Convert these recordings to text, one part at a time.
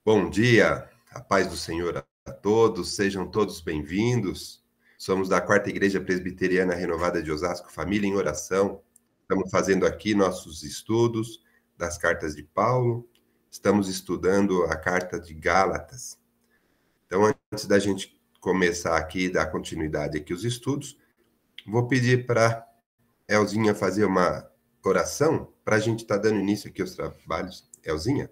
Bom dia, a paz do Senhor a todos, sejam todos bem-vindos. Somos da Quarta Igreja Presbiteriana Renovada de Osasco, Família em Oração. Estamos fazendo aqui nossos estudos das cartas de Paulo. Estamos estudando a carta de Gálatas. Então, antes da gente começar aqui e dar continuidade aqui aos estudos, vou pedir para Elzinha fazer uma oração para a gente estar dando início aqui aos trabalhos. Elzinha?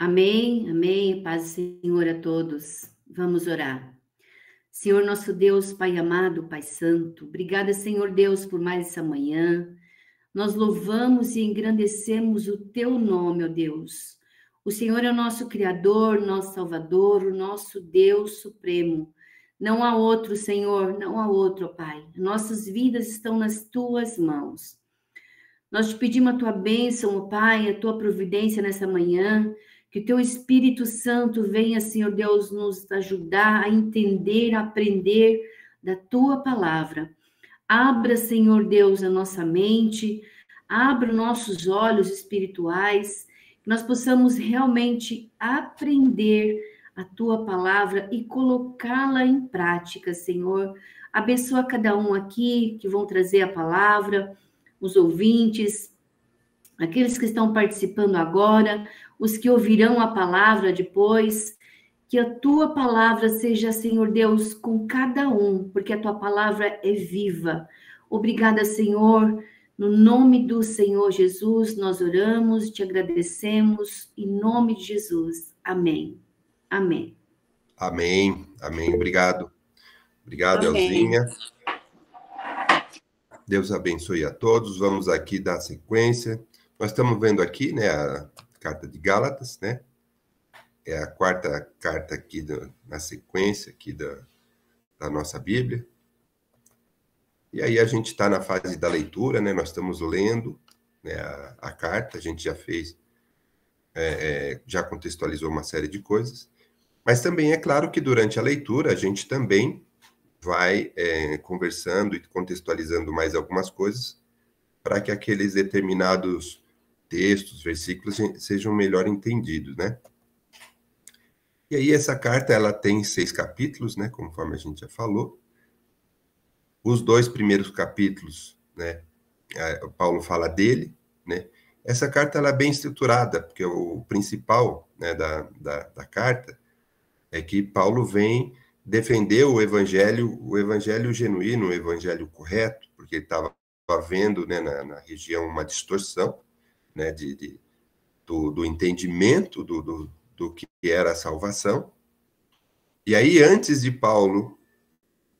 Amém, amém, paz do Senhor a todos. Vamos orar. Senhor nosso Deus, Pai amado, Pai santo, obrigada, Senhor Deus, por mais essa manhã. Nós louvamos e engrandecemos o teu nome, ó Deus. O Senhor é o nosso Criador, nosso Salvador, o nosso Deus Supremo. Não há outro, Senhor, não há outro, ó Pai. Nossas vidas estão nas tuas mãos. Nós te pedimos a tua bênção, ó Pai, a tua providência nessa manhã, que o teu Espírito Santo venha, Senhor Deus, nos ajudar a entender, a aprender da tua palavra. Abra, Senhor Deus, a nossa mente, abra nossos olhos espirituais, que nós possamos realmente aprender a tua palavra e colocá-la em prática, Senhor. Abençoa cada um aqui que vão trazer a palavra, os ouvintes, aqueles que estão participando agora, os que ouvirão a palavra depois, que a tua palavra seja, Senhor Deus, com cada um, porque a tua palavra é viva. Obrigada, Senhor. No nome do Senhor Jesus, nós oramos, te agradecemos, em nome de Jesus. Amém. Amém. Amém, amém. Obrigado. Obrigado, Amém. Elzinha. Deus abençoe a todos. Vamos aqui dar sequência. Nós estamos vendo aqui, né, a carta de Gálatas, né? É a quarta carta aqui na sequência aqui da nossa Bíblia. E aí a gente está na fase da leitura, né? Nós estamos lendo, né, a carta. A gente já fez, já contextualizou uma série de coisas. Mas também é claro que durante a leitura a gente também vai conversando e contextualizando mais algumas coisas para que aqueles determinados textos, versículos sejam melhor entendidos, né? E aí essa carta, ela tem 6 capítulos, né? Conforme a gente já falou. Os 2 primeiros capítulos, né? Paulo fala dele, né? Essa carta, ela é bem estruturada, porque o principal, né, da carta é que Paulo vem defender o evangelho genuíno, o evangelho correto, porque ele estava vendo, né, na região uma distorção, né, do entendimento do que era a salvação. E aí, antes de Paulo,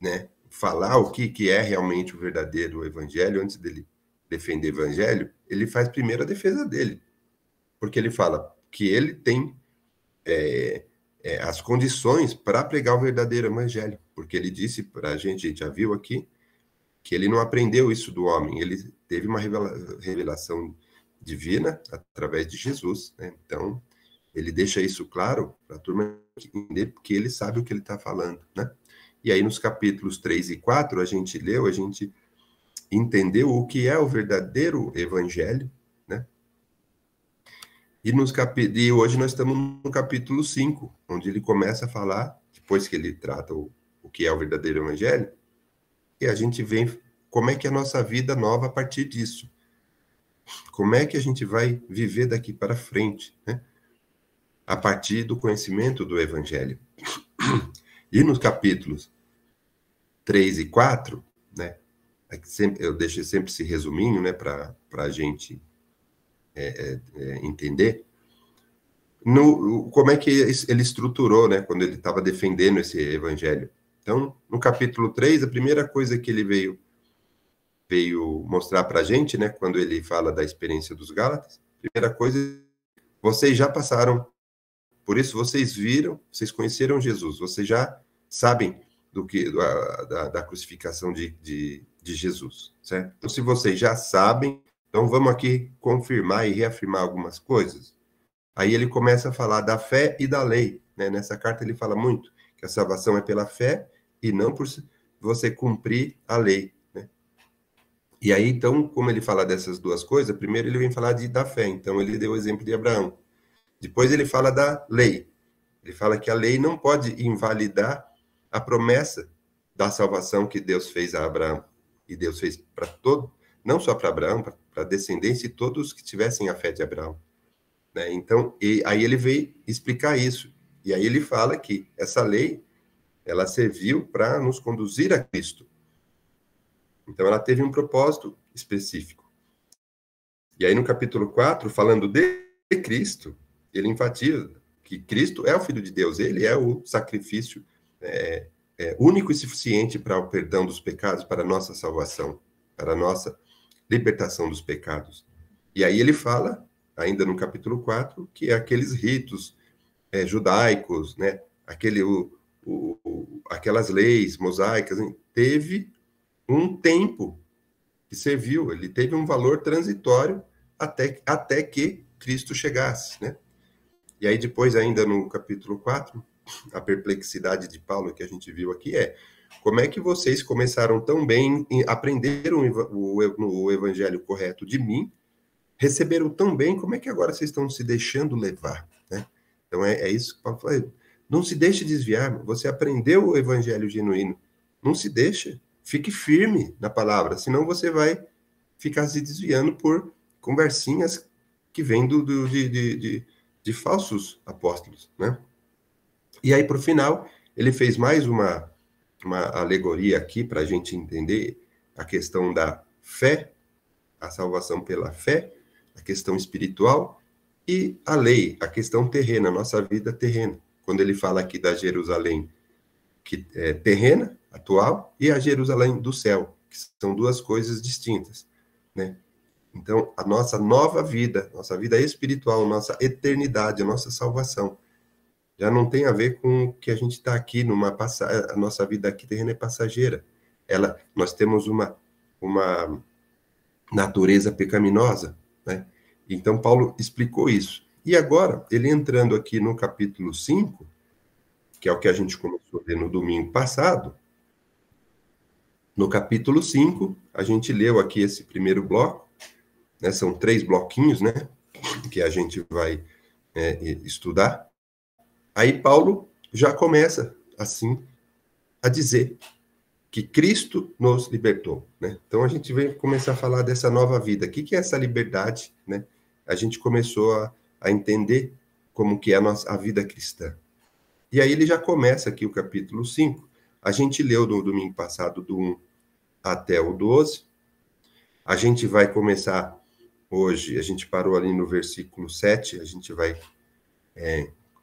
né, falar o que é realmente o verdadeiro evangelho, antes dele defender o evangelho, ele faz primeiro a defesa dele, porque ele fala que ele tem as condições para pregar o verdadeiro evangelho, porque ele disse para a gente já viu aqui, que ele não aprendeu isso do homem, ele teve uma revelação divina através de Jesus, né? Então, ele deixa isso claro para a turma entender, porque ele sabe o que ele está falando, né? E aí, nos capítulos 3 e 4, a gente entendeu o que é o verdadeiro evangelho, né? E hoje nós estamos no capítulo 5, onde ele começa a falar, depois que ele trata o que é o verdadeiro evangelho, e a gente vê como é que é a nossa vida nova a partir disso. Como é que a gente vai viver daqui para frente, né? A partir do conhecimento do evangelho. E nos capítulos 3 e 4, né? Eu deixei sempre esse resuminho, né, para a gente entender como é que ele estruturou, né, quando ele estava defendendo esse evangelho. Então, no capítulo 3, a primeira coisa que ele veio mostrar para a gente, né, quando ele fala da experiência dos Gálatas, primeira coisa, vocês já passaram por isso, vocês viram, vocês conheceram Jesus, vocês já sabem da crucificação de Jesus, certo? Então, se vocês já sabem, então vamos aqui confirmar e reafirmar algumas coisas. Aí ele começa a falar da fé e da lei, né? Nessa carta ele fala muito que a salvação é pela fé e não por você cumprir a lei, né? E aí, então, como ele fala dessas duas coisas, primeiro ele vem falar da fé. Então, ele deu o exemplo de Abraão. Depois ele fala da lei. Ele fala que a lei não pode invalidar a promessa da salvação que Deus fez a Abraão. E Deus fez para todo, não só para Abraão, para a descendência e todos que tivessem a fé de Abraão. Né? Então, aí ele veio explicar isso. E aí ele fala que essa lei, ela serviu para nos conduzir a Cristo. Então, ela teve um propósito específico. E aí, no capítulo 4, falando de Cristo, ele enfatiza que Cristo é o Filho de Deus, ele é o sacrifício único e suficiente para o perdão dos pecados, para a nossa salvação, para a nossa libertação dos pecados. E aí ele fala, ainda no capítulo 4, que aqueles ritos judaicos, né, aquelas leis mosaicas, teve um tempo que serviu, ele teve um valor transitório até que Cristo chegasse, né? E aí depois, ainda no capítulo 4, a perplexidade de Paulo que a gente viu aqui é: como é que vocês começaram tão bem, aprenderam o evangelho correto de mim, receberam tão bem, como é que agora vocês estão se deixando levar, né? Então é isso que Paulo fala. Não se deixe desviar, você aprendeu o evangelho genuíno, não se deixe, fique firme na palavra, senão você vai ficar se desviando por conversinhas que vêm de falsos apóstolos, né? E aí, para o final, ele fez mais uma alegoria aqui para a gente entender a questão da fé, a salvação pela fé, a questão espiritual e a lei, a questão terrena, a nossa vida terrena. Quando ele fala aqui da Jerusalém que é terrena, atual, e a Jerusalém do céu, que são duas coisas distintas, né? Então, a nossa nova vida, nossa vida espiritual, nossa eternidade, a nossa salvação, já não tem a ver com o que a gente está aqui, a nossa vida aqui terrena é passageira. Nós temos uma natureza pecaminosa, né? Então, Paulo explicou isso. E agora, ele entrando aqui no capítulo 5, que é o que a gente começou a ler no domingo passado, no capítulo 5, a gente leu aqui esse primeiro bloco, né? São 3 bloquinhos, né? Que a gente vai estudar. Aí Paulo já começa, assim, a dizer que Cristo nos libertou, né? Então a gente vem começar a falar dessa nova vida. O que é essa liberdade, né? A gente começou a entender como que é a vida cristã. E aí ele já começa aqui o capítulo 5. A gente leu no domingo passado do 1 até o 12. A gente vai começar hoje, a gente parou ali no versículo 7, a gente vai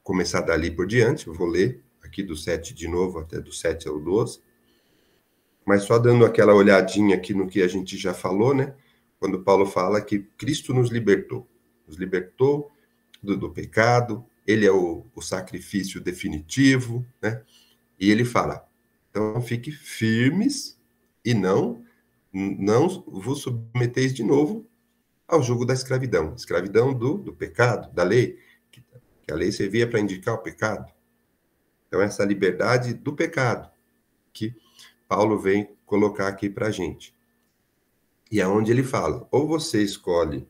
começar dali por diante. Eu vou ler aqui do 7 de novo, até do 7 ao 12. Mas só dando aquela olhadinha aqui no que a gente já falou, né? Quando Paulo fala que Cristo nos libertou do pecado, ele é o sacrifício definitivo, né? E ele fala, então fique firmes e não vos submeteis de novo ao jugo da escravidão do pecado, da lei, que a lei servia para indicar o pecado. Então essa liberdade do pecado que Paulo vem colocar aqui para a gente. E é onde ele fala, ou você escolhe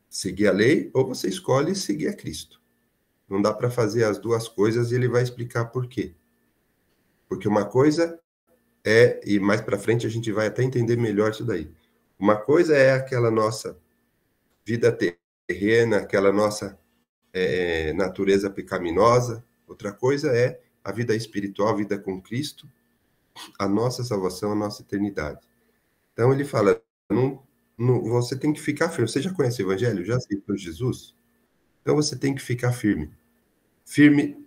seguir a lei, ou você escolhe seguir a Cristo. Não dá para fazer as duas coisas, e ele vai explicar por quê. Porque uma coisa e mais para frente a gente vai até entender melhor isso daí. Uma coisa é aquela nossa vida terrena, aquela nossa natureza pecaminosa. Outra coisa é a vida espiritual, a vida com Cristo, a nossa salvação, a nossa eternidade. Então ele fala, você tem que ficar firme. Você já conhece o Evangelho? Já aceitou Jesus? Então você tem que ficar firme. Firme,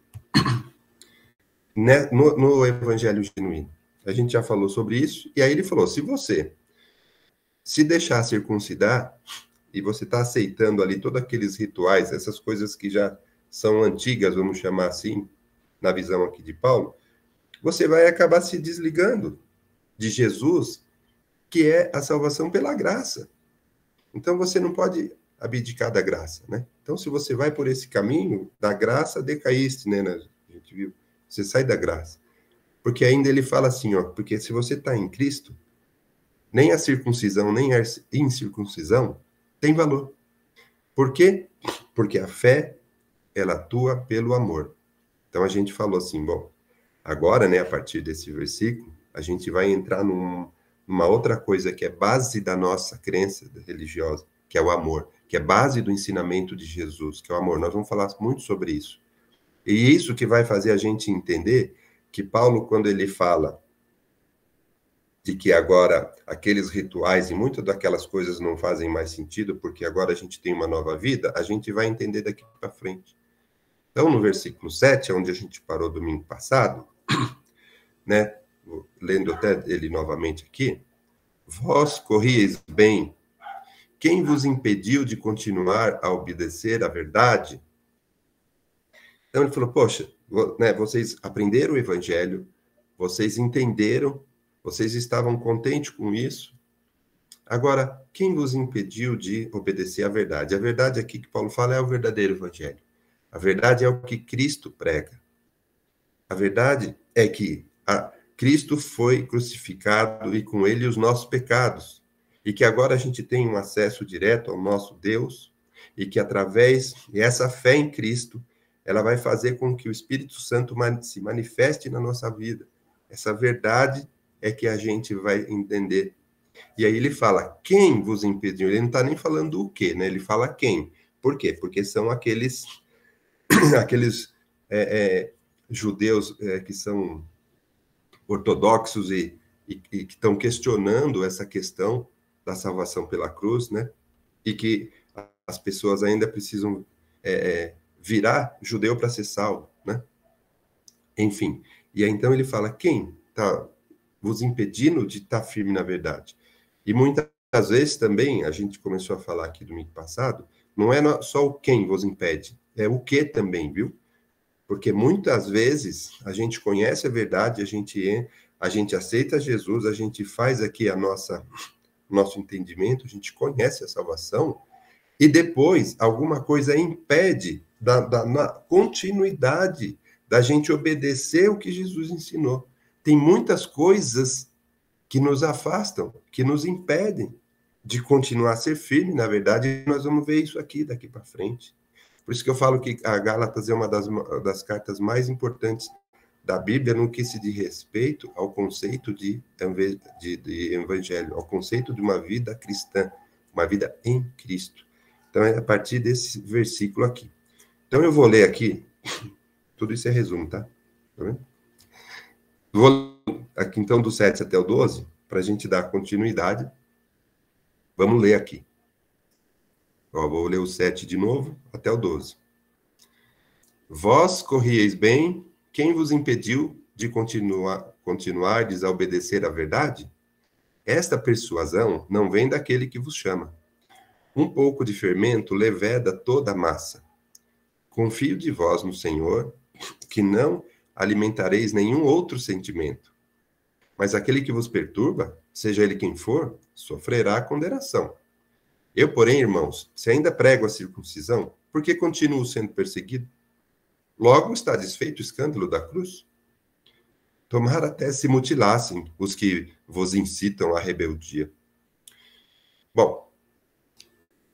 né, no Evangelho genuíno. A gente já falou sobre isso. E aí ele falou, se você se deixar circuncidar, e você está aceitando ali todos aqueles rituais, essas coisas que já são antigas, vamos chamar assim, na visão aqui de Paulo, você vai acabar se desligando de Jesus, que é a salvação pela graça. Então, você não pode abdicar da graça, né? Então, se você vai por esse caminho, da graça decaíste, né? A gente viu, você sai da graça. Porque ainda ele fala assim, ó, porque se você está em Cristo, nem a circuncisão, nem a incircuncisão tem valor. Por quê? Porque a fé, ela atua pelo amor. Então a gente falou assim, bom, agora, né, a partir desse versículo, a gente vai entrar numa outra coisa que é base da nossa crença religiosa, que é o amor, que é base do ensinamento de Jesus, que é o amor. Nós vamos falar muito sobre isso. E isso que vai fazer a gente entender que Paulo, quando ele fala de que agora aqueles rituais e muitas daquelas coisas não fazem mais sentido, porque agora a gente tem uma nova vida, a gente vai entender daqui para frente. Então, no versículo 7, onde a gente parou domingo passado, né, lendo até ele novamente aqui, vós corrieis bem, quem vos impediu de continuar a obedecer à verdade? Então ele falou, poxa, né, vocês aprenderam o evangelho, vocês entenderam, vocês estavam contentes com isso. Agora, quem vos impediu de obedecer à verdade? A verdade aqui que Paulo fala é o verdadeiro evangelho. A verdade é o que Cristo prega. A verdade é que Cristo foi crucificado e com ele os nossos pecados. E que agora a gente tem um acesso direto ao nosso Deus e que através dessa fé em Cristo, ela vai fazer com que o Espírito Santo se manifeste na nossa vida. Essa verdade é que a gente vai entender. E aí ele fala, quem vos impediu? Ele não está nem falando o quê, né? Ele fala quem. Por quê? Porque são aqueles judeus que são ortodoxos e que estão questionando essa questão da salvação pela cruz, né? E que as pessoas ainda precisam virar judeu para ser salvo, né? Enfim, e aí então ele fala, quem está vos impedindo de estar firme na verdade? E muitas vezes também, a gente começou a falar aqui domingo passado, não é só o quem vos impede, é o que também, viu? Porque muitas vezes a gente conhece a verdade, a gente aceita Jesus, a gente faz aqui nosso entendimento, a gente conhece a salvação, e depois alguma coisa impede na continuidade da gente obedecer o que Jesus ensinou. Tem muitas coisas que nos afastam, que nos impedem de continuar a ser firme, na verdade, nós vamos ver isso aqui daqui para frente. Por isso que eu falo que a Gálatas é uma das cartas mais importantes da Bíblia no que se diz respeito ao conceito de evangelho, ao conceito de uma vida cristã, uma vida em Cristo. Então, é a partir desse versículo aqui. Então, eu vou ler aqui, tudo isso é resumo, tá? Tá vendo? Vou aqui, então, do 7 até o 12, para a gente dar continuidade. Vamos ler aqui. Vou ler o 7 de novo, até o 12. Vós corrieis bem, quem vos impediu de continuar a obedecer à verdade? Esta persuasão não vem daquele que vos chama. Um pouco de fermento leveda toda a massa. Confio de vós no Senhor, que não alimentareis nenhum outro sentimento. Mas aquele que vos perturba, seja ele quem for, sofrerá a condenação. Eu, porém, irmãos, se ainda prego a circuncisão, por que continuo sendo perseguido? Logo está desfeito o escândalo da cruz? Tomara até se mutilassem os que vos incitam à rebeldia. Bom,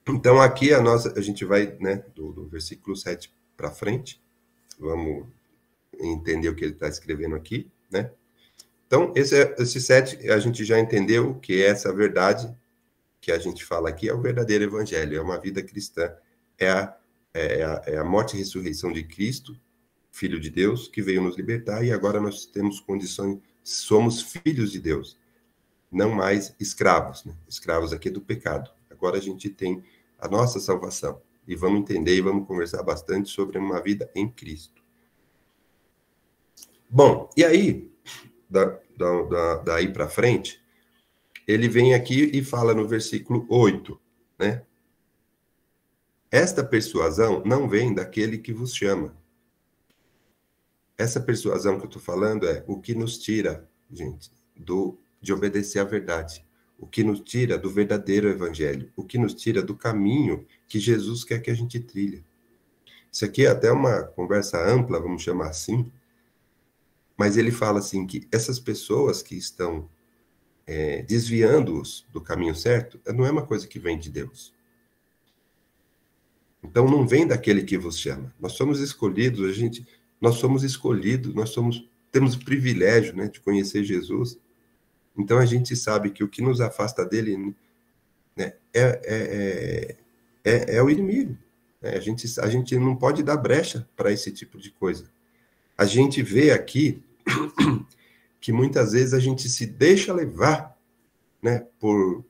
então aqui a gente vai, né, do versículo 7 para frente, vamos entender o que ele está escrevendo aqui, né? Então, esse 7, a gente já entendeu que essa verdade que a gente fala aqui é o verdadeiro evangelho, é uma vida cristã, é a morte e ressurreição de Cristo, Filho de Deus, que veio nos libertar, e agora nós temos condições, somos filhos de Deus, não mais escravos, né? Escravos aqui do pecado. Agora a gente tem a nossa salvação, e vamos entender e vamos conversar bastante sobre uma vida em Cristo. Bom, e aí, daí para frente, ele vem aqui e fala no versículo 8, né? Esta persuasão não vem daquele que vos chama. Essa persuasão que eu estou falando é o que nos tira, gente, de obedecer à verdade. O que nos tira do verdadeiro evangelho. O que nos tira do caminho que Jesus quer que a gente trilhe. Isso aqui é até uma conversa ampla, vamos chamar assim. Mas ele fala assim que essas pessoas que estão desviando-os do caminho certo, não é uma coisa que vem de Deus. Então, não vem daquele que vos chama. Nós somos escolhidos, nós somos escolhidos, temos o privilégio, né, de conhecer Jesus. Então, a gente sabe que o que nos afasta dele, né, é o inimigo. Né? A gente não pode dar brecha para esse tipo de coisa. A gente vê aqui que muitas vezes a gente se deixa levar, né, por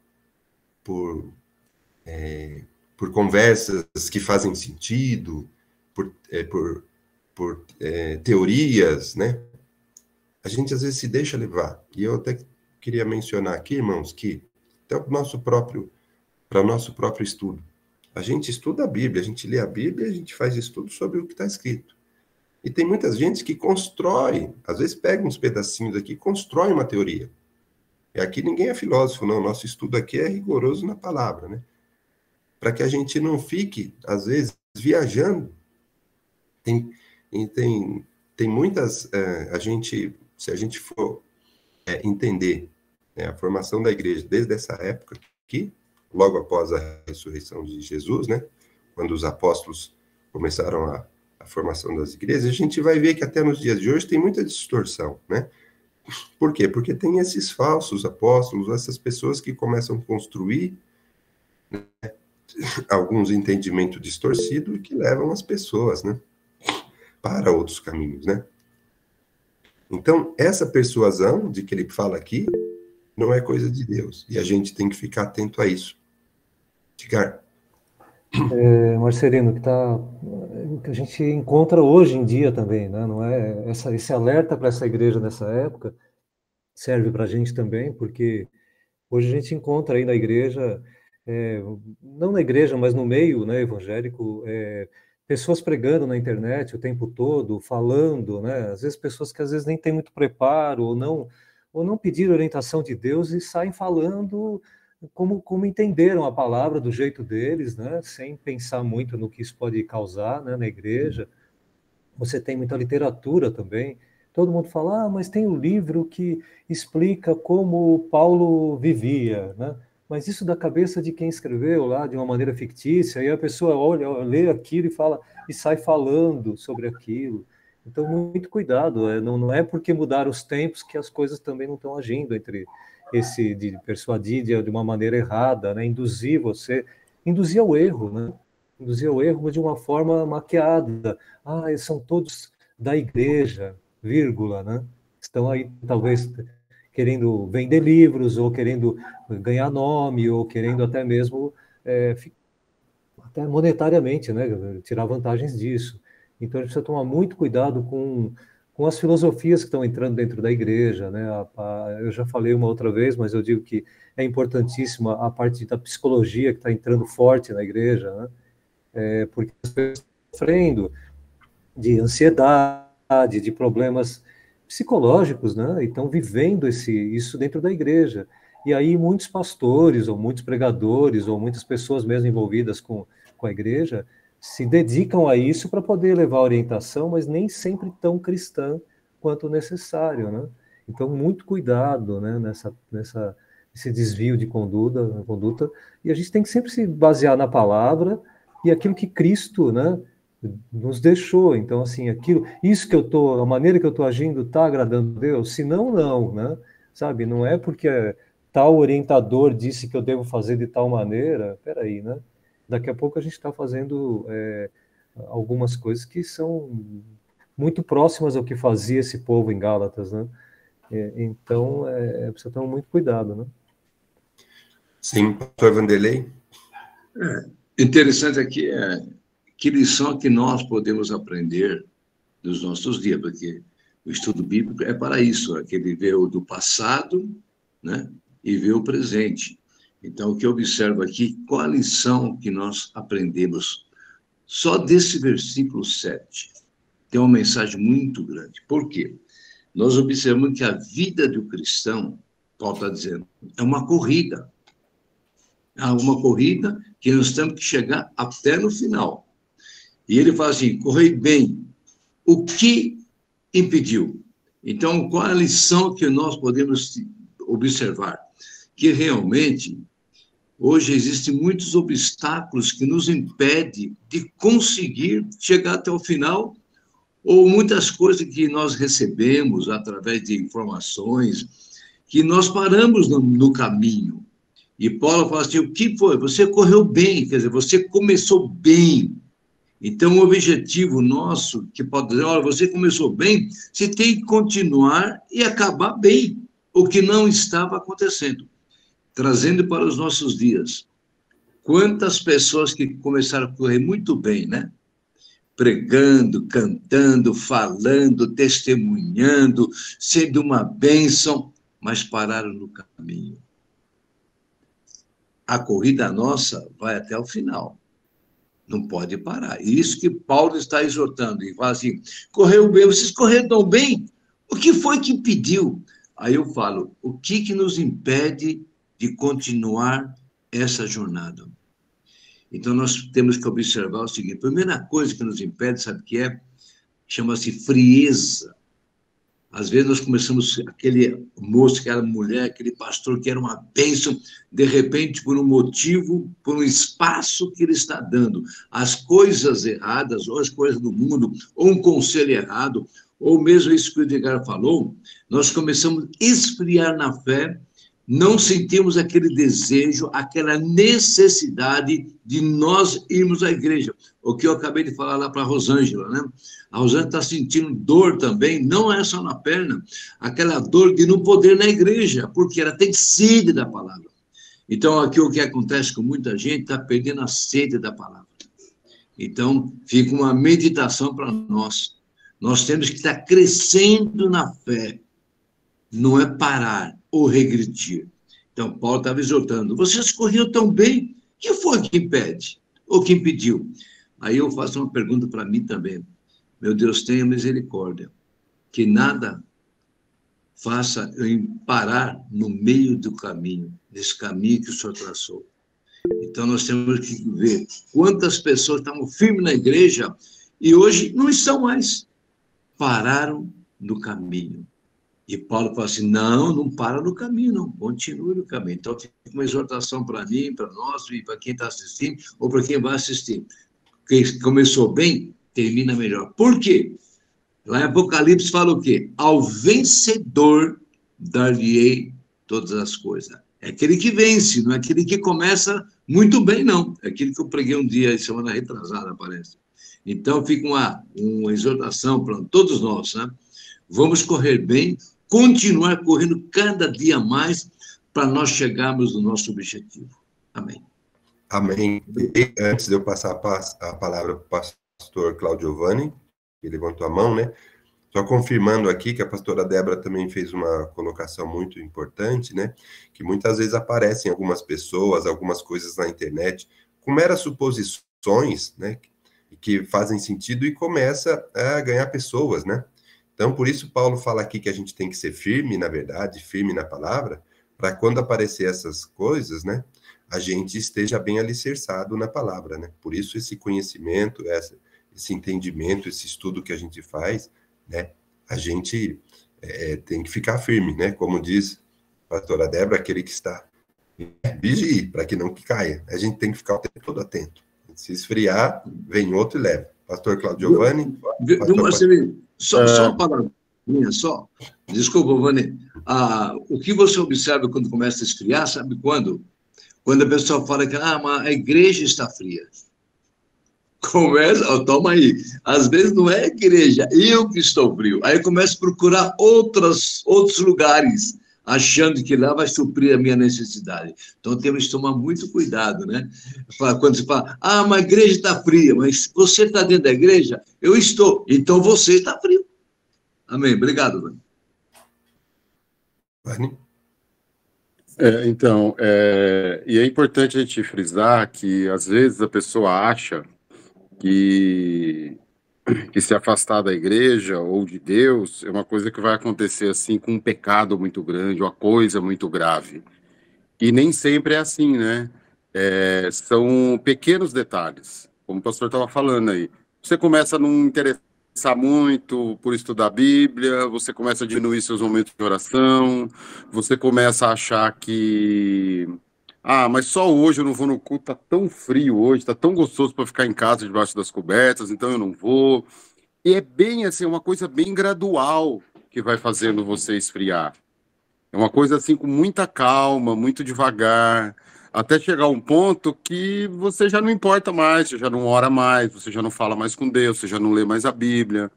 conversas que fazem sentido, por teorias, né? A gente às vezes se deixa levar. E eu até queria mencionar aqui, irmãos, que até para o nosso próprio estudo. A gente estuda a Bíblia, a gente lê a Bíblia, a gente faz estudo sobre o que está escrito. E tem muita gente que constrói, às vezes pega uns pedacinhos aqui e constrói uma teoria. E aqui ninguém é filósofo, não. Nosso estudo aqui é rigoroso na palavra, né? Para que a gente não fique, às vezes, viajando. Tem muitas... se a gente for entender, né, a formação da igreja desde essa época aqui, logo após a ressurreição de Jesus, né, quando os apóstolos começaram a formação das igrejas, a gente vai ver que até nos dias de hoje tem muita distorção, né? Por quê? Porque tem esses falsos apóstolos, essas pessoas que começam a construir, né, alguns entendimentos distorcidos e que levam as pessoas, né, para outros caminhos, né? Então, essa persuasão de que ele fala aqui não é coisa de Deus. E a gente tem que ficar atento a isso. Edgar. Marcelino, que a gente encontra hoje em dia também, né? Não é esse alerta para essa igreja nessa época serve para a gente também, porque hoje a gente encontra aí na igreja, não na igreja, mas no meio, né, evangélico, pessoas pregando na internet o tempo todo, falando, né? Às vezes pessoas que às vezes nem têm muito preparo ou não pediram orientação de Deus e saem falando como entenderam a palavra do jeito deles, né? Sem pensar muito no que isso pode causar, né, na igreja. Você tem muita literatura também. Todo mundo fala, mas tem um livro que explica como Paulo vivia, né? Mas isso da cabeça de quem escreveu lá de uma maneira fictícia, e a pessoa olha, lê aquilo e sai falando sobre aquilo. Então, muito cuidado. Não é porque mudaram os tempos que as coisas também não estão agindo entre esse de persuadir de uma maneira errada, né? Induzir ao erro, né? Induzir ao erro de uma forma maquiada. Eles são todos da igreja, vírgula, né? Estão aí, talvez, querendo vender livros, ou querendo ganhar nome, ou querendo até mesmo, até monetariamente, né? Tirar vantagens disso. Então, a gente precisa tomar muito cuidado com as filosofias que estão entrando dentro da igreja, né? Eu já falei uma outra vez, mas eu digo que é importantíssima a parte da psicologia que está entrando forte na igreja, né? Porque as pessoas estão sofrendo de ansiedade, de problemas psicológicos, né? E estão vivendo isso dentro da igreja. E aí muitos pastores, ou muitos pregadores, ou muitas pessoas mesmo envolvidas com a igreja, se dedicam a isso para poder levar orientação, mas nem sempre tão cristã quanto necessário, né? Então, muito cuidado, né, nesse desvio de conduta, e a gente tem que sempre se basear na palavra e aquilo que Cristo, né, nos deixou. Então, assim, a maneira que eu estou agindo está agradando a Deus? Se não, não, né? Sabe, não é porque tal orientador disse que eu devo fazer de tal maneira, peraí, né? Daqui a pouco a gente está fazendo algumas coisas que são muito próximas ao que fazia esse povo em Gálatas, né? Então, precisa tomar muito cuidado, né? Sim, pastor Vanderlei. Interessante aqui que lição que nós podemos aprender dos nossos dias, porque o estudo bíblico é para isso, que ele vê o do passado, né, e vê o presente. Então, o que eu observo aqui, qual a lição que nós aprendemos? Só desse versículo 7 tem uma mensagem muito grande. Por quê? Nós observamos que a vida do cristão, Paulo está dizendo, é uma corrida. É uma corrida que nós temos que chegar até no final. E ele fala assim, correi bem. O que impediu? Então, qual a lição que nós podemos observar? que realmente hoje existem muitos obstáculos que nos impedem de conseguir chegar até o final, ou muitas coisas que nós recebemos através de informações que nós paramos no caminho. E Paulo fala assim, o que foi? Você correu bem, quer dizer, você começou bem. Então, o objetivo nosso, que pode dizer, olha, você começou bem, você tem que continuar e acabar bem, o que não estava acontecendo. Trazendo para os nossos dias, quantas pessoas que começaram a correr muito bem, né? Pregando, cantando, falando, testemunhando, sendo uma bênção, mas pararam no caminho. A corrida nossa vai até o final. Não pode parar. E isso que Paulo está exortando. E fala assim, correu bem, vocês correram tão bem? O que foi que impediu? Aí eu falo, o que nos impede de continuar essa jornada? Então, nós temos que observar o seguinte, a primeira coisa que nos impede, sabe o que é? Chama-se frieza. Às vezes nós começamos, aquele moço que era mulher, aquele pastor que era uma bênção, de repente, por um motivo, por um espaço que ele está dando, as coisas erradas, ou as coisas do mundo, ou um conselho errado, ou mesmo isso que o Edgar falou, nós começamos a esfriar na fé, não sentimos aquele desejo, aquela necessidade de nós irmos à igreja. O que eu acabei de falar lá para a Rosângela, né? A Rosângela está sentindo dor também, não é só na perna, aquela dor de não poder ir na igreja, porque ela tem sede da palavra. Então, aqui o que acontece com muita gente, está perdendo a sede da palavra. Então, fica uma meditação para nós. Nós temos que estar crescendo na fé, não é parar ou regredir. Então, Paulo estava exortando, vocês corriam tão bem, o que foi que impede? Ou que impediu? Aí eu faço uma pergunta para mim também. Meu Deus, tenha misericórdia, que nada faça eu parar no meio do caminho, desse caminho que o Senhor traçou. Então, nós temos que ver quantas pessoas estavam firmes na igreja e hoje não estão mais. Pararam no caminho. E Paulo fala assim, não para no caminho, não, continue no caminho. Então, fica uma exortação para mim, para nós, e para quem está assistindo, ou para quem vai assistir. Quem começou bem, termina melhor. Por quê? Lá em Apocalipse fala o quê? Ao vencedor dar-lhe-ei todas as coisas. É aquele que vence, não é aquele que começa muito bem, não. É aquele que eu preguei um dia, semana retrasada, parece. Então, fica uma exortação para todos nós, né? Vamos correr bem, continuar correndo cada dia mais para nós chegarmos no nosso objetivo. Amém. Amém. E antes de eu passar a palavra para o pastor Claudio Giovanni, que levantou a mão, né? Só confirmando aqui que a pastora Débora também fez uma colocação muito importante, né? Que muitas vezes aparecem algumas pessoas, algumas coisas na internet, com meras suposições, né? Que fazem sentido e começa a ganhar pessoas, né? Então, por isso Paulo fala aqui que a gente tem que ser firme, na verdade, firme na palavra, para quando aparecer essas coisas, né? A gente esteja bem alicerçado na palavra, né? Por isso esse conhecimento, esse entendimento, esse estudo que a gente faz, né? A gente tem que ficar firme, né? Como diz a pastora Débora, aquele que está vigie, para que não caia. A gente tem que ficar o tempo todo atento. Se esfriar, vem outro e leva. Pastor Claudio Giovanni. Marcelinho, só uma palavrinha, só. Desculpa, Giovanni. O que você observa quando começa a esfriar, sabe quando? Quando a pessoa fala que a igreja está fria. Começa, toma aí. Às vezes não é a igreja, eu que estou frio. Aí começa a procurar outros lugares, achando que lá vai suprir a minha necessidade. Então temos que tomar muito cuidado, né? Quando você fala, mas a igreja está fria, mas você está dentro da igreja? Eu estou. Então você está frio. Amém. Obrigado, Vani. Vani? E é importante a gente frisar que, às vezes, a pessoa acha que se afastar da igreja ou de Deus é uma coisa que vai acontecer assim com um pecado muito grande, uma coisa muito grave. E nem sempre é assim, né? São pequenos detalhes, como o pastor estava falando aí. Você começa a não interessar pensar muito por estudar a Bíblia, você começa a diminuir seus momentos de oração, você começa a achar que mas só hoje eu não vou no culto, tá tão frio hoje, tá tão gostoso para ficar em casa debaixo das cobertas, então eu não vou. E é bem assim, uma coisa bem gradual que vai fazendo você esfriar. É uma coisa assim com muita calma, muito devagar, até chegar a um ponto que você já não importa mais, você já não ora mais, você já não fala mais com Deus, você já não lê mais a Bíblia,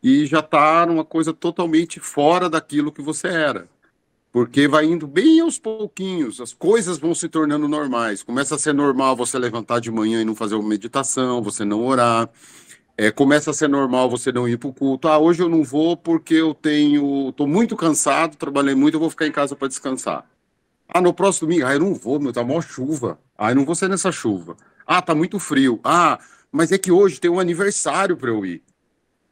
e já está numa coisa totalmente fora daquilo que você era. Porque vai indo bem aos pouquinhos, as coisas vão se tornando normais. Começa a ser normal você levantar de manhã e não fazer uma meditação, você não orar. Começa a ser normal você não ir para o culto. Hoje eu não vou porque estou muito cansado, trabalhei muito, eu vou ficar em casa para descansar. No próximo domingo, eu não vou, tá mó chuva. Eu não vou ser nessa chuva. Tá muito frio. Mas é que hoje tem um aniversário para eu ir.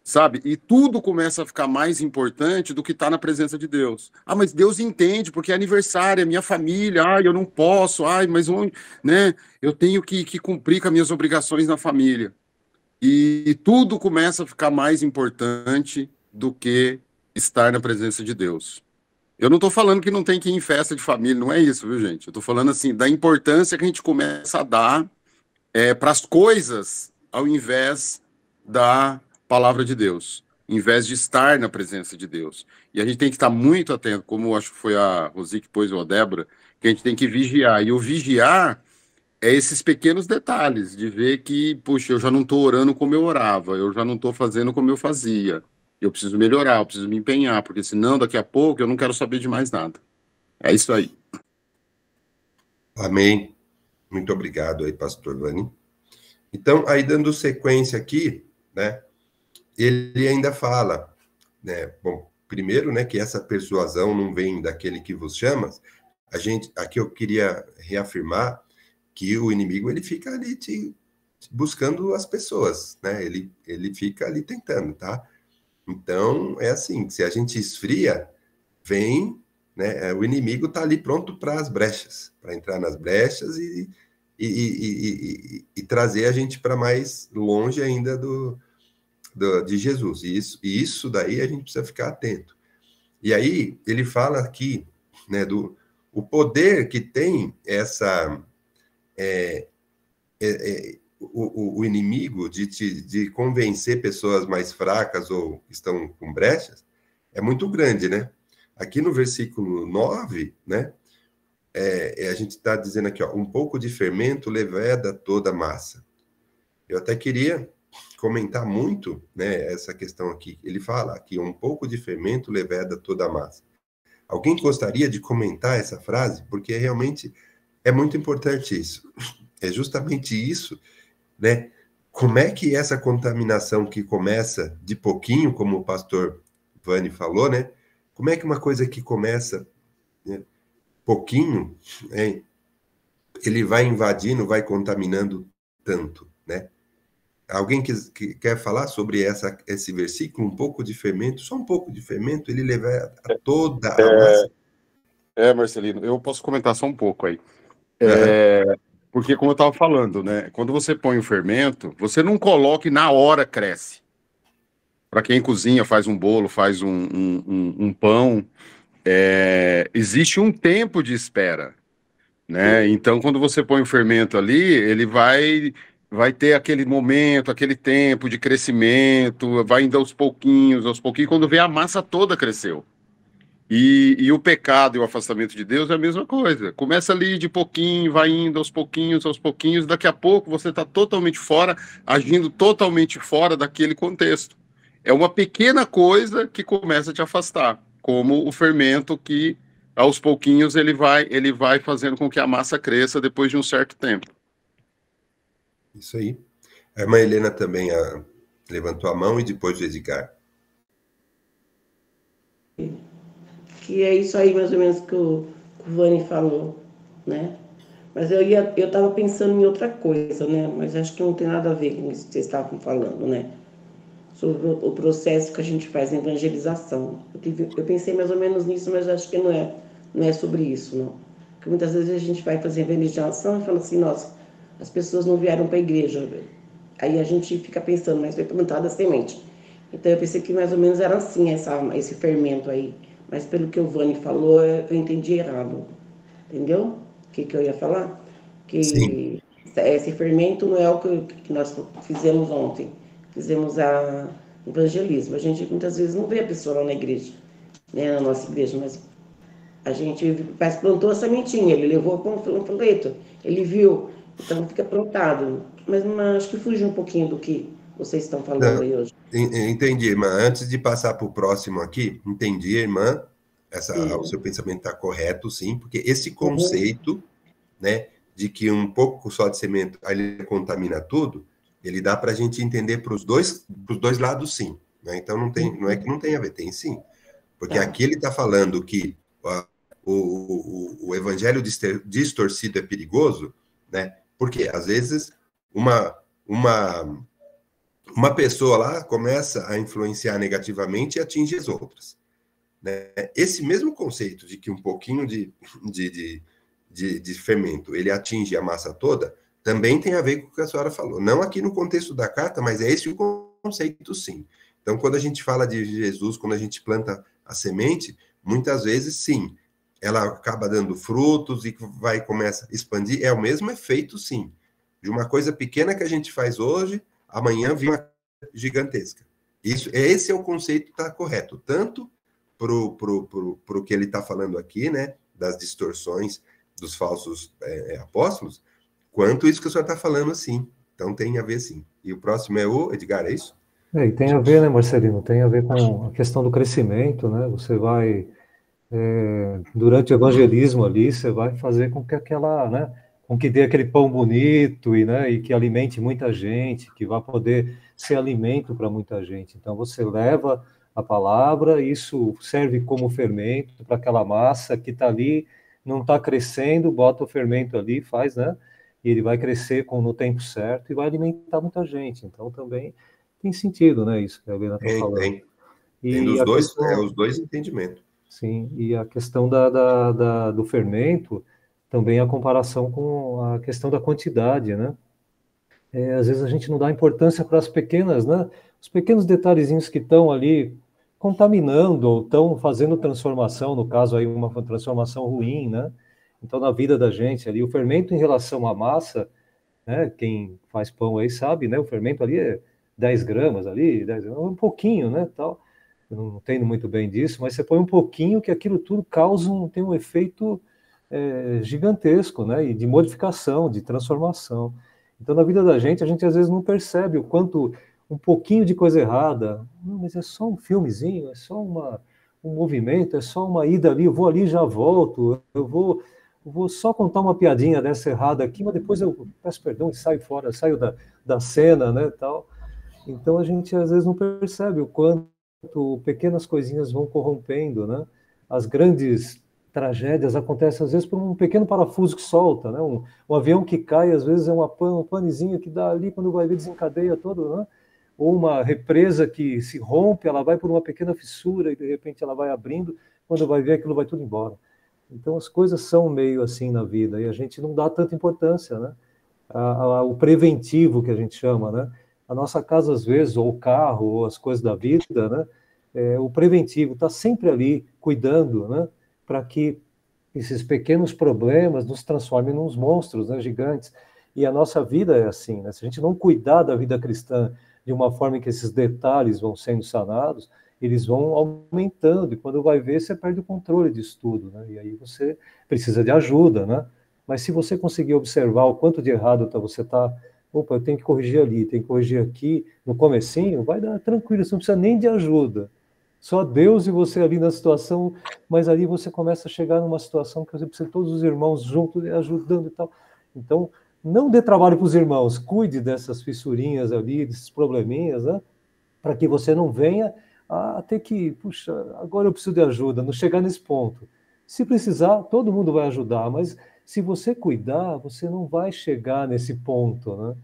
Sabe? E tudo começa a ficar mais importante do que estar na presença de Deus. Mas Deus entende, porque é aniversário, é minha família, eu não posso, mas onde, né? Eu tenho que cumprir com as minhas obrigações na família. E tudo começa a ficar mais importante do que estar na presença de Deus. Eu não estou falando que não tem que ir em festa de família, não é isso, viu, gente? Eu estou falando assim, da importância que a gente começa a dar para as coisas, ao invés da palavra de Deus, em vez de estar na presença de Deus. E a gente tem que estar muito atento, como acho que foi a Rosi que pôs, ou a Débora, que a gente tem que vigiar. E o vigiar é esses pequenos detalhes, de ver que, puxa, eu já não estou orando como eu orava, eu já não estou fazendo como eu fazia. Eu preciso melhorar, eu preciso me empenhar, porque senão daqui a pouco eu não quero saber de mais nada. É isso aí. Amém. Muito obrigado aí, pastor Vani. Então, aí dando sequência aqui, né, ele ainda fala, né, bom, primeiro, né, que essa persuasão não vem daquele que vos chama. Aqui eu queria reafirmar que o inimigo, ele fica ali buscando as pessoas, né, ele fica ali tentando, tá? Então, é assim, se a gente esfria, vem, né, o inimigo tá ali pronto para as brechas, para entrar nas brechas e trazer a gente para mais longe ainda de Jesus. E isso daí a gente precisa ficar atento. E aí ele fala aqui, né, o poder que tem o inimigo de convencer pessoas mais fracas ou que estão com brechas é muito grande, né? Aqui no versículo 9, né, a gente está dizendo aqui, um pouco de fermento leveda toda a massa. Eu até queria comentar muito, né, essa questão aqui. Ele fala que um pouco de fermento leveda toda a massa. Alguém gostaria de comentar essa frase? Porque realmente é muito importante isso. É justamente isso, né? Como é que essa contaminação que começa de pouquinho, como o pastor Vani falou, né? Como é que uma coisa que começa, né, pouquinho, ele vai invadindo, vai contaminando tanto, né? Alguém que quer falar sobre esse versículo? Um pouco de fermento, só um pouco de fermento, ele leva a toda a massa? Marcelino, eu posso comentar só um pouco aí. Porque, como eu estava falando, né? Quando você põe o fermento, você não coloca e na hora cresce. Para quem cozinha, faz um bolo, faz um pão, existe um tempo de espera, né? Então, quando você põe o fermento ali, ele vai ter aquele momento, aquele tempo de crescimento, vai indo aos pouquinhos, quando vê a massa toda cresceu. E o pecado e o afastamento de Deus é a mesma coisa. Começa ali de pouquinho, vai indo aos pouquinhos, daqui a pouco você está totalmente fora, agindo totalmente fora daquele contexto. É uma pequena coisa que começa a te afastar, como o fermento que, aos pouquinhos, ele vai fazendo com que a massa cresça depois de um certo tempo. Isso aí. A irmã Helena também levantou a mão e depois o Edgar. Que é isso aí, mais ou menos, que o Vani falou, né? Mas eu estava pensando em outra coisa, né? Mas acho que não tem nada a ver com isso que vocês estavam falando, né? Sobre o processo que a gente faz na evangelização. Eu pensei mais ou menos nisso, mas acho que não é sobre isso, não. Porque muitas vezes a gente vai fazer evangelização e fala assim, nossa, as pessoas não vieram para a igreja. Aí a gente fica pensando, mas foi plantada a semente. Então eu pensei que mais ou menos era assim, esse fermento aí. Mas pelo que o Vani falou, eu entendi errado. Entendeu? O que eu ia falar? Sim. Que esse fermento não é o que nós fizemos ontem. Fizemos a evangelismo. A gente muitas vezes não vê a pessoa lá na igreja, né, na nossa igreja, mas a gente plantou a sementinha, ele levou para um panfleto, ele viu, então fica plantado. Mas acho que fugiu um pouquinho do que vocês estão falando Não, aí hoje. entendi, irmã. Antes de passar para o próximo aqui, entendi, irmã. O Sim. seu pensamento está correto, sim, porque esse Uhum. conceito, né, de que um pouco só de semente ele contamina tudo, ele dá para a gente entender pros dois lados, sim. Né? Então não é que não tem a ver, tem sim. Porque Tá. aqui ele está falando que o evangelho distorcido é perigoso, né? Porque às vezes uma, uma, uma pessoa lá começa a influenciar negativamente e atinge as outras. Né? Esse mesmo conceito de que um pouquinho de fermento ele atinge a massa toda, também tem a ver com o que a senhora falou. Não aqui no contexto da carta, mas é esse o conceito, sim. Então, quando a gente fala de Jesus, quando a gente planta a semente, muitas vezes, sim, ela acaba dando frutos e começa a expandir. É o mesmo efeito, sim. De uma coisa pequena que a gente faz hoje, amanhã vem uma gigantesca. Esse é o conceito que está correto, tanto pro que ele está falando aqui, né, das distorções dos falsos apóstolos, quanto isso que o senhor está falando, sim. Então tem a ver, sim. E o próximo é o Edgar, é isso? E tem a ver, né, Marcelino? Tem a ver com a questão do crescimento, né? Você vai, durante o evangelismo ali, você vai fazer com que aquela, né, com que dê aquele pão bonito e, né, e que alimente muita gente, que vá poder ser alimento para muita gente. Então você leva a palavra, isso serve como fermento para aquela massa que está ali, não está crescendo, bota o fermento ali, faz, né? E ele vai crescer no tempo certo e vai alimentar muita gente. Então também tem sentido, né? Isso que a Helena está falando. Tem E dos a dois, questão, os dois entendimentos. sim, e a questão do fermento, também a comparação com a questão da quantidade, né? Às vezes a gente não dá importância para as pequenas, né? Os pequenos detalhezinhos que estão ali contaminando ou estão fazendo transformação, no caso aí uma transformação ruim, né? Então na vida da gente ali, o fermento em relação à massa, né? Quem faz pão aí sabe, né? O fermento ali é 10 gramas ali, 10 gramas, um pouquinho, né? Tal. Eu não entendo muito bem disso, mas você põe um pouquinho que aquilo tudo tem um efeito gigantesco, né? E de modificação, de transformação. Então, na vida da gente, a gente às vezes não percebe o quanto um pouquinho de coisa errada, não, mas é só um filmezinho, é só um movimento, é só uma ida ali, eu vou ali e já volto, eu vou só contar uma piadinha dessa errada aqui, mas depois eu peço perdão e saio fora, saio da cena, né, tal. Então a gente às vezes não percebe o quanto pequenas coisinhas vão corrompendo, né? As grandes tragédias acontecem às vezes por um pequeno parafuso que solta, né? Um avião que cai, às vezes é um panezinho que dá ali, quando vai ver, desencadeia todo, né? Ou uma represa que se rompe, ela vai por uma pequena fissura e de repente ela vai abrindo, quando vai ver aquilo vai tudo embora. Então as coisas são meio assim na vida e a gente não dá tanta importância, né? O preventivo que a gente chama, né? A nossa casa às vezes, ou o carro, ou as coisas da vida, né? O preventivo está sempre ali cuidando, né? Para que esses pequenos problemas nos transformem nos monstros, né? Gigantes. E a nossa vida é assim, né? Se a gente não cuidar da vida cristã de uma forma em que esses detalhes vão sendo sanados, eles vão aumentando, e quando vai ver, você perde o controle disso tudo, né? E aí você precisa de ajuda, né? Mas se você conseguir observar o quanto de errado você está, opa, eu tenho que corrigir ali, tenho que corrigir aqui, no comecinho, vai dar tranquilo, você não precisa nem de ajuda. Só Deus e você ali na situação, mas ali você começa a chegar numa situação que você precisa de todos os irmãos juntos, ajudando e tal. Então, não dê trabalho para os irmãos, cuide dessas fissurinhas ali, desses probleminhas, né? Para que você não venha a ter que, puxa, agora eu preciso de ajuda, não chegar nesse ponto. Se precisar, todo mundo vai ajudar, mas se você cuidar, você não vai chegar nesse ponto, né?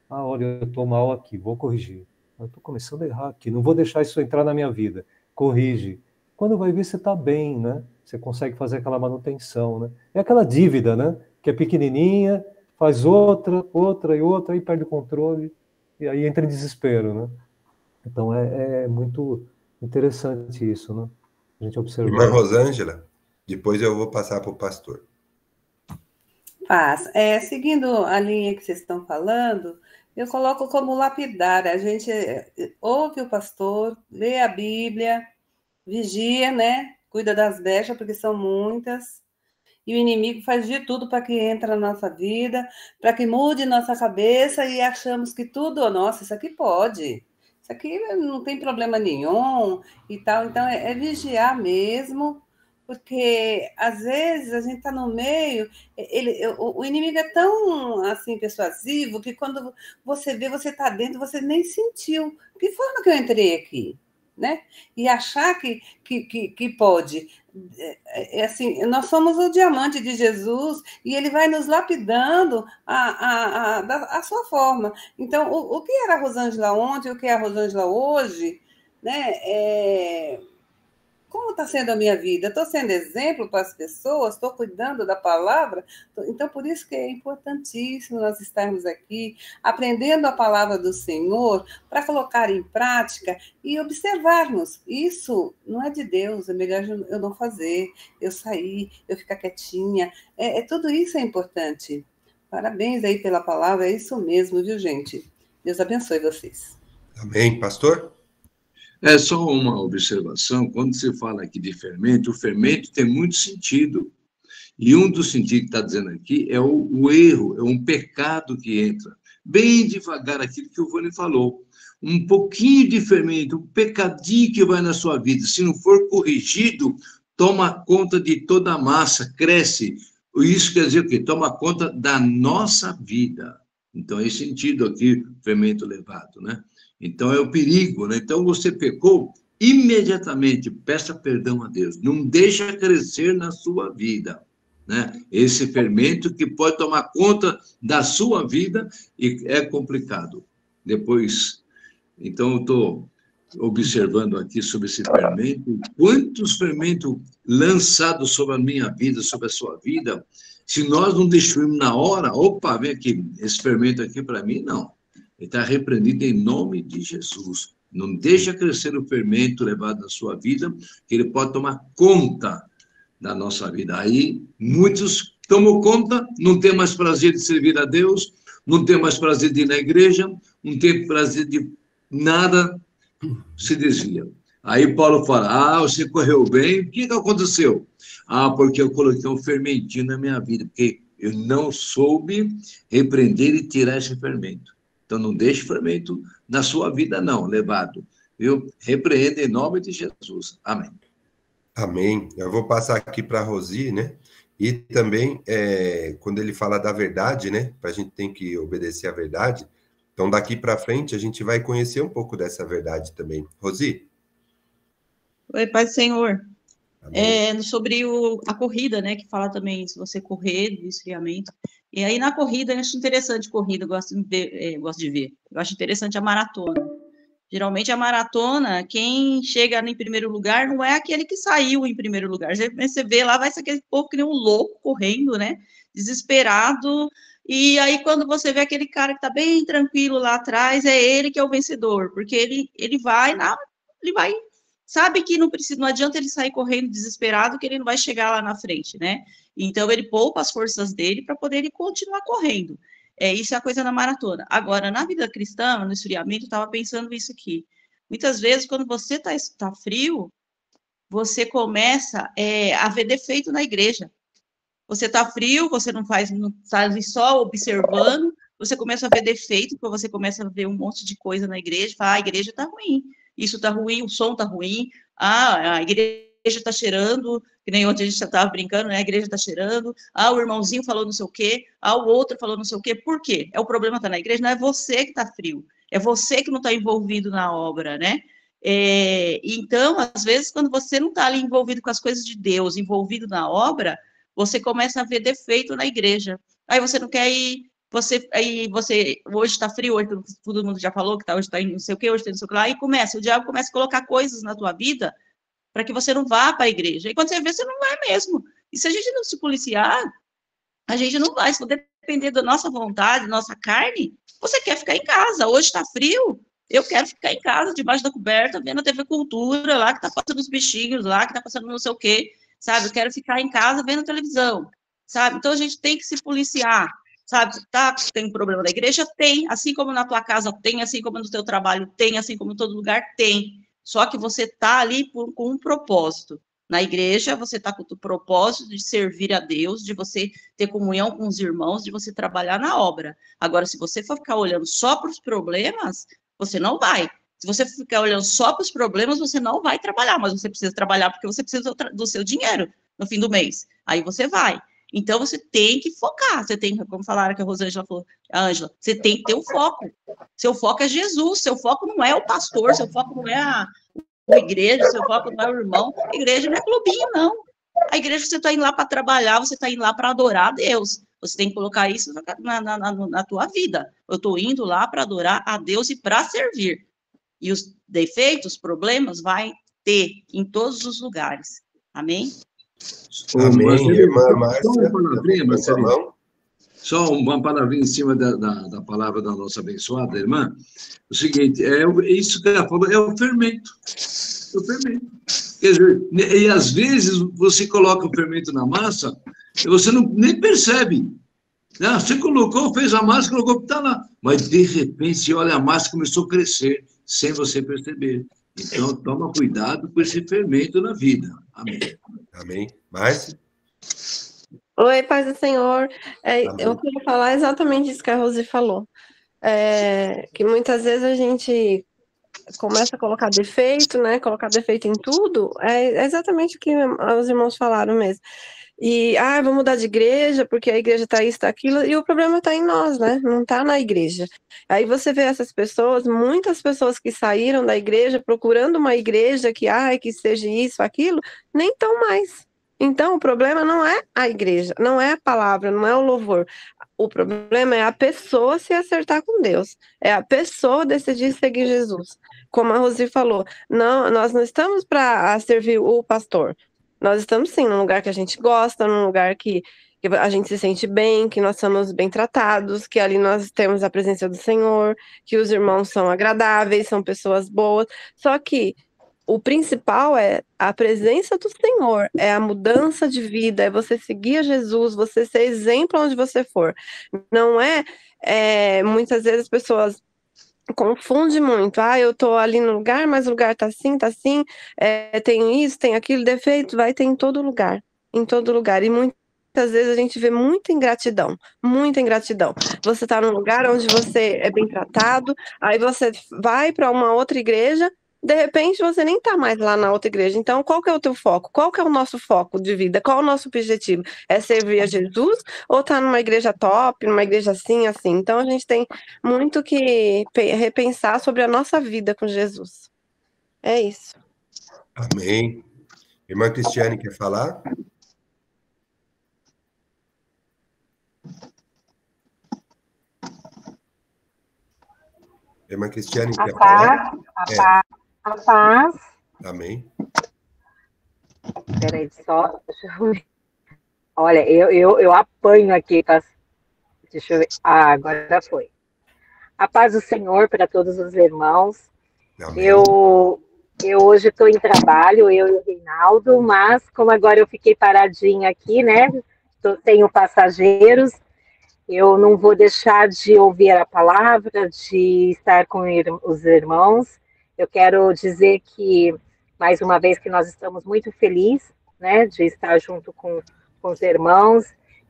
Ah, olha, eu estou mal aqui, vou corrigir. Eu estou começando a errar aqui, não vou deixar isso entrar na minha vida. Corrige. Quando vai ver, você está bem, né? Você consegue fazer aquela manutenção, né? É aquela dívida, né? Que é pequenininha, faz outra, outra e outra, aí perde o controle, e aí entra em desespero, né? Então é muito interessante isso, né? A gente observar. Irmã Rosângela, depois eu vou passar para o pastor. Paz. Seguindo a linha que vocês estão falando, eu coloco como lapidar. A gente ouve o pastor, lê a Bíblia, vigia, né? Cuida das brechas, porque são muitas. E o inimigo faz de tudo para que entre na nossa vida, para que mude nossa cabeça e achamos que tudo, nossa, isso aqui pode. Isso aqui não tem problema nenhum e tal. Então, é vigiar mesmo, porque às vezes a gente está no meio, o inimigo é tão assim persuasivo que quando você vê, você está dentro, você nem sentiu. Que forma que eu entrei aqui? Né? E achar que pode. Assim, nós somos o diamante de Jesus e ele vai nos lapidando a sua forma. Então, o que era a Rosângela ontem, o que é a Rosângela hoje, né? Como está sendo a minha vida? Estou sendo exemplo para as pessoas? Estou cuidando da palavra? Então, por isso que é importantíssimo nós estarmos aqui, aprendendo a palavra do Senhor, para colocar em prática e observarmos. Isso não é de Deus, é melhor eu não fazer, eu sair, eu ficar quietinha. Tudo isso é importante. Parabéns aí pela palavra, é isso mesmo, viu, gente? Deus abençoe vocês. Amém, pastor? É só uma observação, quando se fala aqui de fermento, o fermento tem muito sentido. E um dos sentidos que está dizendo aqui é o erro, é um pecado que entra. Bem devagar, aquilo que o Vânia falou. Um pouquinho de fermento, um pecadinho que vai na sua vida, se não for corrigido, toma conta de toda a massa, cresce. Isso quer dizer o quê? Toma conta da nossa vida. Então, é esse sentido aqui, fermento levado, né? Então, é o perigo, né? Então, você pecou, imediatamente peça perdão a Deus. Não deixa crescer na sua vida, né? Esse fermento que pode tomar conta da sua vida e é complicado. Depois, então, eu estou observando aqui sobre esse fermento, quantos fermentos lançados sobre a minha vida, sobre a sua vida, se nós não destruirmos na hora, opa, vem aqui, esse fermento aqui para mim, não. Ele está repreendido em nome de Jesus. Não deixa crescer o fermento levado na sua vida, que ele pode tomar conta da nossa vida. Aí, muitos tomam conta, não tem mais prazer de servir a Deus, não tem mais prazer de ir na igreja, não tem prazer de nada, se desvia. Aí Paulo fala, você correu bem, o que aconteceu? Porque eu coloquei um fermentinho na minha vida, porque eu não soube repreender e tirar esse fermento. Então, não deixe fermento na sua vida, não, levado. Viu? Repreenda em nome de Jesus. Amém. Amém. Eu vou passar aqui para a Rosi, né? E também, quando ele fala da verdade, né? A gente tem que obedecer à verdade. Então, daqui para frente, a gente vai conhecer um pouco dessa verdade também. Rosi? Oi, Pai do Senhor. Sobre a corrida, né? Que fala também se você correr, de esfriamento. E aí, na corrida, eu acho interessante corrida, gosto de ver. Eu acho interessante a maratona. Geralmente, a maratona, quem chega em primeiro lugar não é aquele que saiu em primeiro lugar. Você vê lá, vai ser aquele povo que nem um louco correndo, né? Desesperado. E aí, quando você vê aquele cara que está bem tranquilo lá atrás, é ele que é o vencedor, porque ele vai, sabe que não adianta ele sair correndo desesperado, que ele não vai chegar lá na frente, né? Então, ele poupa as forças dele para poder ele continuar correndo. Isso é a coisa na maratona. Agora, na vida cristã, no esfriamento, eu estava pensando isso aqui. Muitas vezes, quando você está frio, você começa a ver defeito na igreja. Você está frio, você não está só observando, você começa a ver defeito, porque você começa a ver um monte de coisa na igreja, fala, a igreja está ruim, isso está ruim, o som está ruim, a igreja está cheirando, que nem ontem a gente já estava brincando, né? A igreja está cheirando, o irmãozinho falou não sei o quê, o outro falou não sei o quê. Por quê? O problema está na igreja, não é você que está frio, é você que não está envolvido na obra, né? Então, às vezes, quando você não está ali envolvido com as coisas de Deus, envolvido na obra, você começa a ver defeito na igreja. Aí você não quer ir, você hoje está frio, hoje todo mundo já falou que hoje está em não sei o quê, hoje tem não sei o que lá, e o diabo começa a colocar coisas na tua vida para que você não vá para a igreja. E quando você vê, você não vai mesmo. E se a gente não se policiar, a gente não vai. Se for depender da nossa vontade, da nossa carne, você quer ficar em casa. Hoje está frio, Eu quero ficar em casa, debaixo da coberta, vendo a TV Cultura, lá que tá passando os bichinhos, lá que tá passando não sei o quê, sabe? Eu quero ficar em casa vendo televisão, sabe? Então, a gente tem que se policiar, sabe? Tá, tem um problema da igreja? Tem. Assim como na tua casa tem, assim como no teu trabalho tem, assim como em todo lugar tem. Só que você tá ali com um propósito. Na igreja, você está com o propósito de servir a Deus, de você ter comunhão com os irmãos, de você trabalhar na obra. Agora, se você for ficar olhando só para os problemas, você não vai. Se você ficar olhando só para os problemas, você não vai trabalhar, mas você precisa trabalhar porque você precisa do seu dinheiro no fim do mês. Aí você vai. Então, você tem que focar. Você tem, como falaram que a Rosângela falou, a Ângela, você tem que ter um foco. Seu foco é Jesus, seu foco não é o pastor, seu foco não é a igreja, seu foco não é o irmão. A igreja não é clubinho, não. A igreja, você está indo lá para trabalhar, você está indo lá para adorar a Deus. Você tem que colocar isso na tua vida. Eu estou indo lá para adorar a Deus e para servir. E os defeitos, problemas, vai ter em todos os lugares. Amém? Amém, irmã Márcia. Só uma palavrinha, Marcelinho. Só uma palavrinha em cima da palavra da nossa abençoada irmã. O seguinte, isso que ela falou é o fermento. É o fermento. Quer dizer, e às vezes você coloca o fermento na massa e você nem percebe. Ah, você colocou, fez a massa, colocou, está lá. Mas, de repente, você olha a massa começou a crescer, sem você perceber. Então, toma cuidado com esse fermento na vida. Amém. Amém. Márcia? Oi, paz do Senhor. Eu queria falar exatamente isso que a Rose falou. Que muitas vezes a gente começa a colocar defeito, né? Colocar defeito em tudo. É exatamente o que os irmãos falaram mesmo. E, vou mudar de igreja, porque a igreja tá isso, tá aquilo, e o problema tá em nós, né? Não tá na igreja. Aí você vê essas pessoas, muitas pessoas que saíram da igreja procurando uma igreja que seja isso, aquilo, nem tão mais. Então, o problema não é a igreja, não é a palavra, não é o louvor. O problema é a pessoa se acertar com Deus. É a pessoa decidir seguir Jesus. Como a Rosi falou, não, nós não estamos para servir o pastor. Nós estamos, sim, num lugar que a gente gosta, num lugar que a gente se sente bem, que nós somos bem tratados, que ali nós temos a presença do Senhor, que os irmãos são agradáveis, são pessoas boas. Só que o principal é a presença do Senhor, é a mudança de vida, é você seguir a Jesus, você ser exemplo onde você for. Não muitas vezes as pessoas confundem muito. Eu tô ali no lugar, mas o lugar tá assim, tem isso, tem aquilo, defeito, vai ter em todo lugar. E muitas vezes a gente vê muita ingratidão. Você tá num lugar onde você é bem tratado, aí você vai para uma outra igreja, de repente você nem tá mais lá na outra igreja. Então, qual que é o teu foco? Qual que é o nosso foco de vida? Qual é o nosso objetivo? É servir a Jesus ou tá numa igreja top, numa igreja assim? Então, a gente tem muito que repensar sobre a nossa vida com Jesus. É isso. Amém. Irmã Cristiane, quer falar? Irmã Cristiane, quer falar? A paz. Amém. Peraí, só. Deixa eu ver. Olha, eu apanho aqui. Tá? Deixa eu ver. Agora foi. A paz do Senhor para todos os irmãos. Amém. Eu hoje estou em trabalho, eu e o Reinaldo, mas como agora eu fiquei paradinha aqui, né? Tenho passageiros. Eu não vou deixar de ouvir a palavra, de estar com os irmãos. Eu quero dizer que, mais uma vez, que nós estamos muito felizes, né, de estar junto com os irmãos.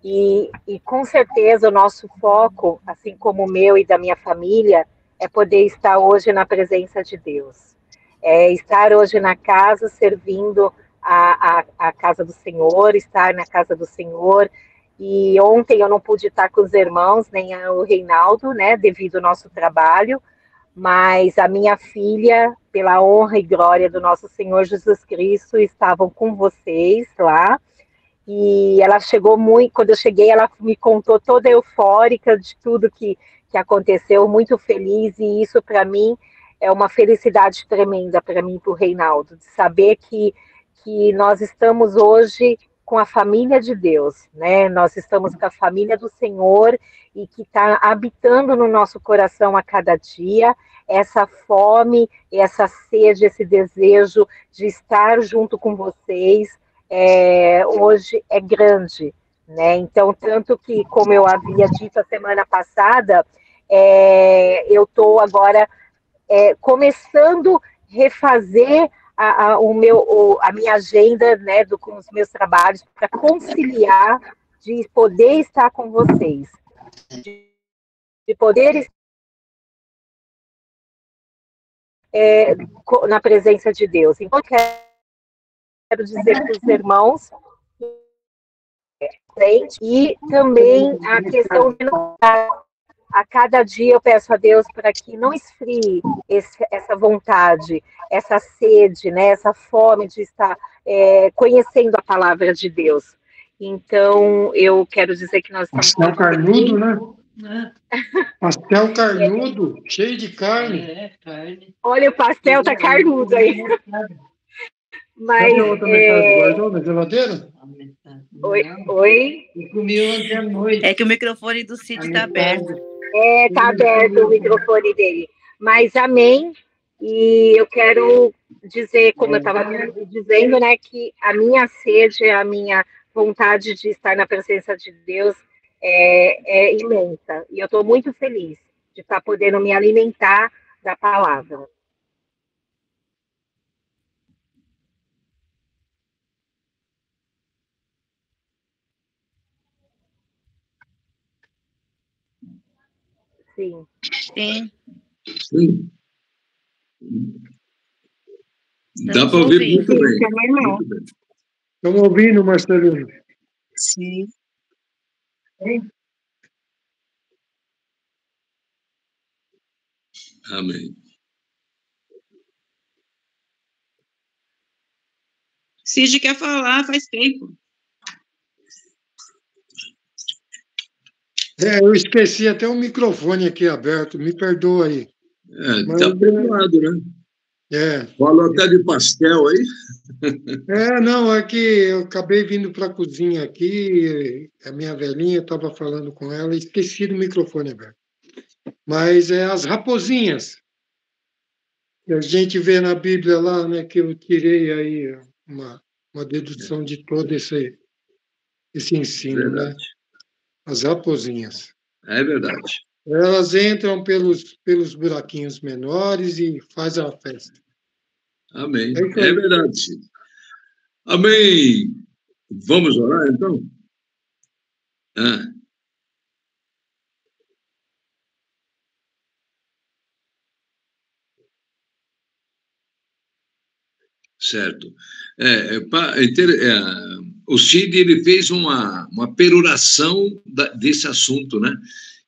E com certeza o nosso foco, assim como o meu e da minha família, é poder estar hoje na presença de Deus. É estar hoje na casa, servindo a casa do Senhor, estar na casa do Senhor. E ontem eu não pude estar com os irmãos, nem o Reinaldo, né, devido ao nosso trabalho, mas a minha filha, pela honra e glória do nosso Senhor Jesus Cristo, estavam com vocês lá, e ela chegou muito, quando eu cheguei, ela me contou toda eufórica de tudo que aconteceu, muito feliz, e isso para mim é uma felicidade tremenda para mim e para o Reinaldo, de saber que nós estamos hoje com a família de Deus, né? Nós estamos com a família do Senhor e que está habitando no nosso coração a cada dia essa fome, essa sede, esse desejo de estar junto com vocês, hoje é grande, né? Então, tanto que, como eu havia dito a semana passada, eu estou agora começando a refazer a minha agenda, né, com os meus trabalhos, para conciliar, de poder estar com vocês, de poder na presença de Deus. Então, eu quero dizer para os irmãos, e também a questão de a cada dia eu peço a Deus para que não esfrie essa vontade, essa sede, né, essa fome de estar conhecendo a palavra de Deus. Então, eu quero dizer que nós estamos... Pastel carnudo, né? Pastel carnudo, cheio de carne. Carne. Olha, o pastel tá carnudo aí. Mas... Cadê a outra metade? Guardou na geladeira? Oi? Eu comi ontem à noite. É que o microfone do Cid está aberto. Tá aberto o microfone dele. Mas amém. E eu quero dizer, como eu estava dizendo, né, que a minha sede, a minha vontade de estar na presença de Deus é imensa. E eu estou muito feliz de estar podendo me alimentar da palavra. Sim. Sim. Sim. Dá para ouvir muito bem. Estamos ouvindo, Marcelino? Sim. Amém. Cid quer falar, faz tempo. Eu esqueci até o microfone aqui aberto, me perdoa aí. Está perdoado, né? É. Falou até de pastel aí. Não, é que eu acabei vindo para a cozinha aqui, a minha velhinha estava falando com ela e esqueci do microfone aberto. Mas as raposinhas, que a gente vê na Bíblia lá, né, que eu tirei aí uma dedução de todo esse ensino, né? As raposinhas. É verdade. Elas entram pelos buraquinhos menores e fazem a festa. Amém. É verdade, Cid. Amém. Vamos orar, então? Certo. O Cid ele fez uma peruração desse assunto, né?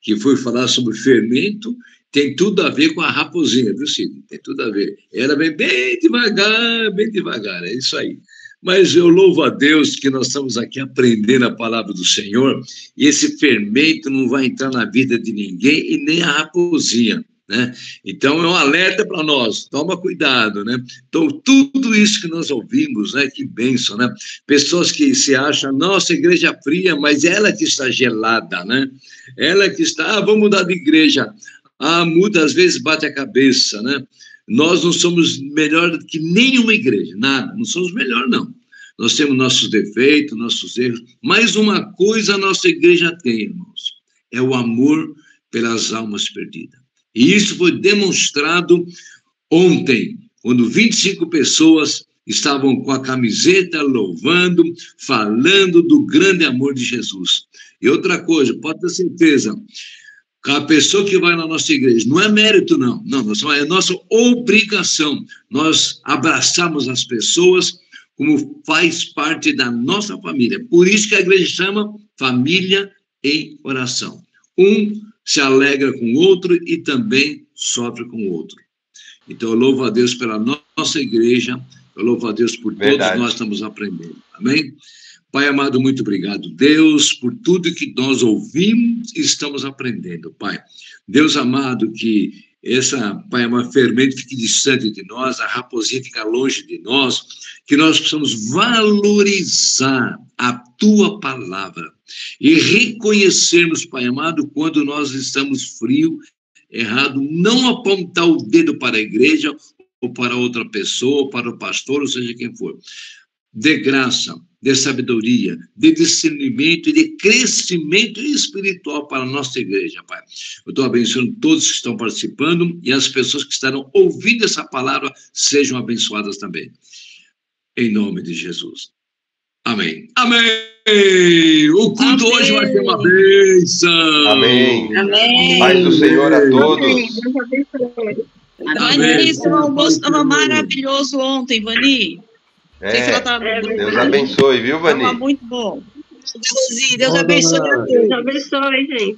Que foi falar sobre fermento, tem tudo a ver com a raposinha, viu, Cid? Tem tudo a ver. Ela vem bem devagar, é isso aí. Mas eu louvo a Deus que nós estamos aqui aprendendo a palavra do Senhor, e esse fermento não vai entrar na vida de ninguém e nem a raposinha, né? Então é um alerta para nós, toma cuidado, né? Então tudo isso que nós ouvimos, né? Que bênção, né? Pessoas que se acham, nossa, igreja fria, mas ela que está gelada, né? Ela que está, vamos mudar de igreja, muda, às vezes bate a cabeça, né? Nós não somos melhor que nenhuma igreja, nada, não somos melhor, não. Nós temos nossos defeitos, nossos erros, mas uma coisa a nossa igreja tem, irmãos, é o amor pelas almas perdidas. E isso foi demonstrado ontem, quando 25 pessoas estavam com a camiseta, louvando, falando do grande amor de Jesus. E outra coisa, pode ter certeza, a pessoa que vai na nossa igreja, não é mérito, não, é nossa obrigação, nós abraçamos as pessoas como faz parte da nossa família. Por isso que a igreja chama família em oração. Um se alegra com o outro e também sofre com o outro. Então, eu louvo a Deus pela nossa igreja, eu louvo a Deus por todos nós estamos aprendendo. Amém? Pai amado, muito obrigado, Deus, por tudo que nós ouvimos e estamos aprendendo, Pai. Deus amado, que Pai amado, fermento fique distante de nós, a raposinha fica longe de nós, que nós possamos valorizar a tua palavra e reconhecermos, Pai amado, quando nós estamos frios, errado, não apontar o dedo para a igreja ou para outra pessoa, ou para o pastor, ou seja quem for. Dê graça, dê sabedoria, dê discernimento e de crescimento espiritual para a nossa igreja, Pai. Eu estou abençoando todos que estão participando e as pessoas que estarão ouvindo essa palavra sejam abençoadas também. Em nome de Jesus. Amém. Amém! O culto hoje vai ser uma bênção. Amém. Amém. Paz do Senhor a todos. Vani, seu almoço estava maravilhoso ontem, Vani. Deus abençoe, viu, Vani? Estava muito bom. Deus abençoe. Deus abençoe, gente.